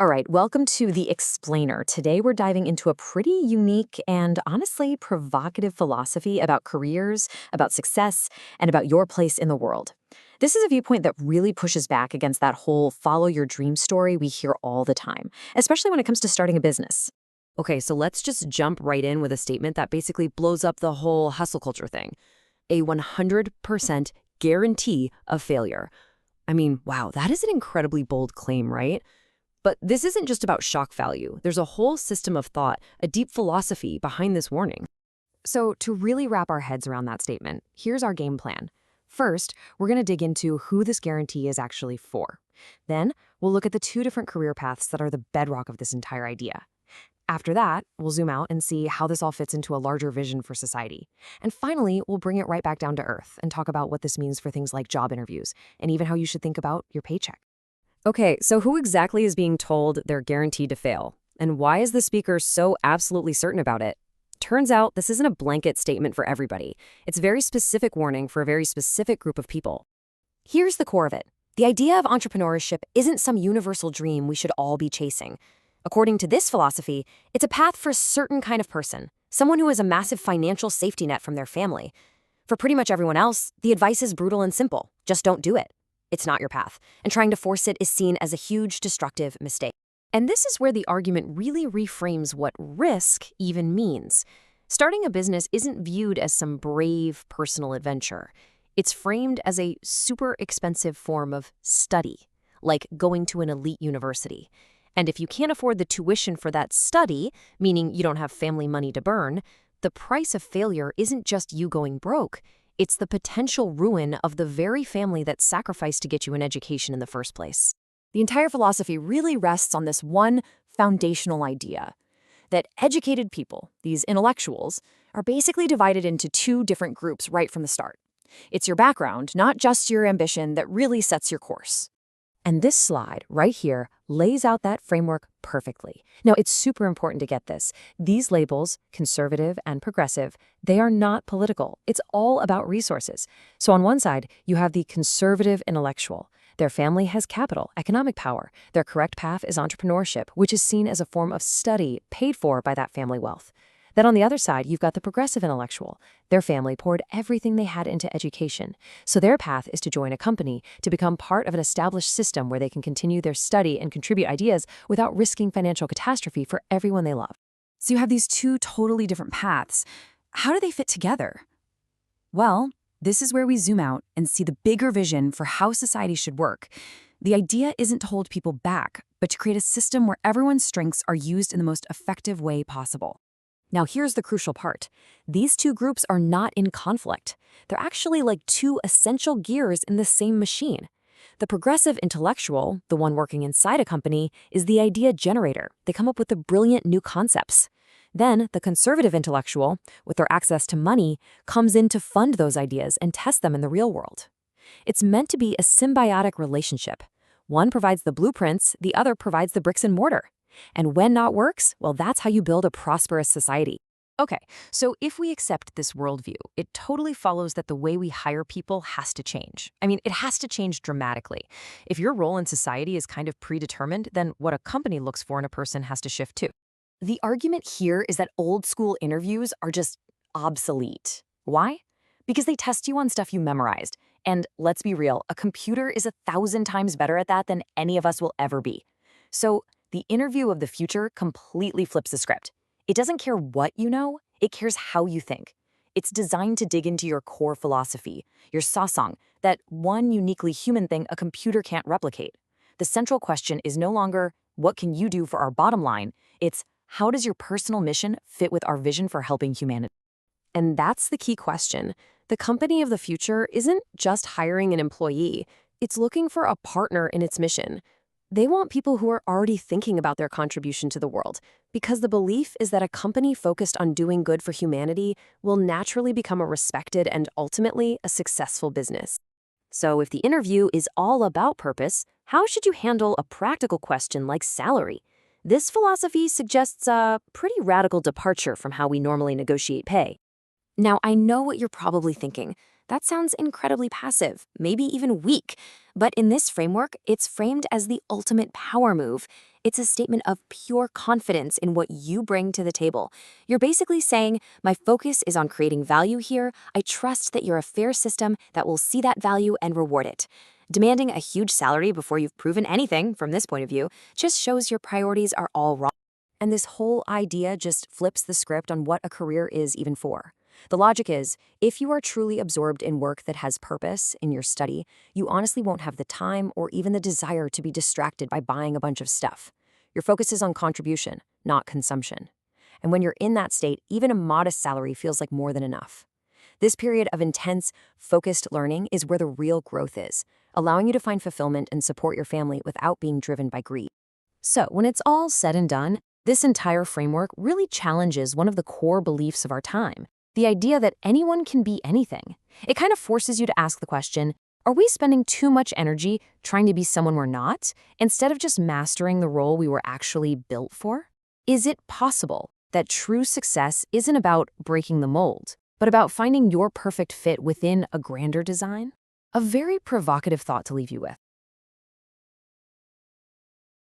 All right, welcome to The Explainer. Today we're diving into a pretty unique and honestly provocative philosophy about careers, about success, and about your place in the world. This is a viewpoint that really pushes back against that whole follow your dream story we hear all the time, especially when it comes to starting a business. Okay, so let's just jump right in with a statement that basically blows up the whole hustle culture thing. A 100% guarantee of failure. I mean, wow, that is an incredibly bold claim, right? But this isn't just about shock value. There's a whole system of thought, a deep philosophy behind this warning. So, to really wrap our heads around that statement, here's our game plan. First, we're going to dig into who this guarantee is actually for. Then, we'll look at the two different career paths that are the bedrock of this entire idea. After that, we'll zoom out and see how this all fits into a larger vision for society. And finally, we'll bring it right back down to earth and talk about what this means for things like job interviews and even how you should think about your paycheck. Okay, so who exactly is being told they're guaranteed to fail? And why is the speaker so absolutely certain about it? Turns out this isn't a blanket statement for everybody. It's a very specific warning for a very specific group of people. Here's the core of it. The idea of entrepreneurship isn't some universal dream we should all be chasing. According to this philosophy, it's a path for a certain kind of person, someone who has a massive financial safety net from their family. For pretty much everyone else, the advice is brutal and simple. Just don't do it. It's not your path, and trying to force it is seen as a huge destructive mistake. And this is where the argument really reframes what risk even means. Starting a business isn't viewed as some brave personal adventure. It's framed as a super expensive form of study, like going to an elite university. And if you can't afford the tuition for that study, meaning you don't have family money to burn, the price of failure isn't just you going broke. It's the potential ruin of the very family that sacrificed to get you an education in the first place. The entire philosophy really rests on this one foundational idea that educated people, these intellectuals, are basically divided into two different groups right from the start. It's your background, not just your ambition, that really sets your course. And this slide right here lays out that framework perfectly. Now, it's super important to get this. These labels, conservative and progressive, they are not political. It's all about resources. So on one side, you have the conservative intellectual. Their family has capital, economic power. Their correct path is entrepreneurship, which is seen as a form of study paid for by that family wealth. Then on the other side, you've got the progressive intellectual. Their family poured everything they had into education. So their path is to join a company, to become part of an established system where they can continue their study and contribute ideas without risking financial catastrophe for everyone they love. So you have these two totally different paths. How do they fit together? Well, this is where we zoom out and see the bigger vision for how society should work. The idea isn't to hold people back, but to create a system where everyone's strengths are used in the most effective way possible. Now, here's the crucial part. These two groups are not in conflict. They're actually like two essential gears in the same machine. The progressive intellectual, the one working inside a company, is the idea generator. They come up with the brilliant new concepts. Then, the conservative intellectual, with their access to money, comes in to fund those ideas and test them in the real world. It's meant to be a symbiotic relationship. One provides the blueprints, the other provides the bricks and mortar. And when not works, well, that's how you build a prosperous society. Okay, so if we accept this worldview, it totally follows that the way we hire people has to change. I mean, it has to change dramatically. If your role in society is kind of predetermined, then what a company looks for in a person has to shift too. The argument here is that old school interviews are just obsolete. Why? Because they test you on stuff you memorized. And let's be real, a computer is 1,000 times better at that than any of us will ever be. So the interview of the future completely flips the script. It doesn't care what you know, it cares how you think. It's designed to dig into your core philosophy, your sasang, that one uniquely human thing a computer can't replicate. The central question is no longer, what can you do for our bottom line? It's, how does your personal mission fit with our vision for helping humanity? And that's the key question. The company of the future isn't just hiring an employee, it's looking for a partner in its mission. They want people who are already thinking about their contribution to the world, because the belief is that a company focused on doing good for humanity will naturally become a respected and ultimately a successful business. So if the interview is all about purpose, how should you handle a practical question like salary? This philosophy suggests a pretty radical departure from how we normally negotiate pay. Now, I know what you're probably thinking. That sounds incredibly passive, maybe even weak. But in this framework, it's framed as the ultimate power move. It's a statement of pure confidence in what you bring to the table. You're basically saying, my focus is on creating value here. I trust that you're a fair system that will see that value and reward it. Demanding a huge salary before you've proven anything, from this point of view, just shows your priorities are all wrong. And this whole idea just flips the script on what a career is even for. The logic is, if you are truly absorbed in work that has purpose in your study, you honestly won't have the time or even the desire to be distracted by buying a bunch of stuff. Your focus is on contribution, not consumption. And when you're in that state, even a modest salary feels like more than enough. This period of intense, focused learning is where the real growth is, allowing you to find fulfillment and support your family without being driven by greed. So, when it's all said and done, this entire framework really challenges one of the core beliefs of our time. The idea that anyone can be anything. It kind of forces you to ask the question, are we spending too much energy trying to be someone we're not, instead of just mastering the role we were actually built for? Is it possible that true success isn't about breaking the mold, but about finding your perfect fit within a grander design? A very provocative thought to leave you with.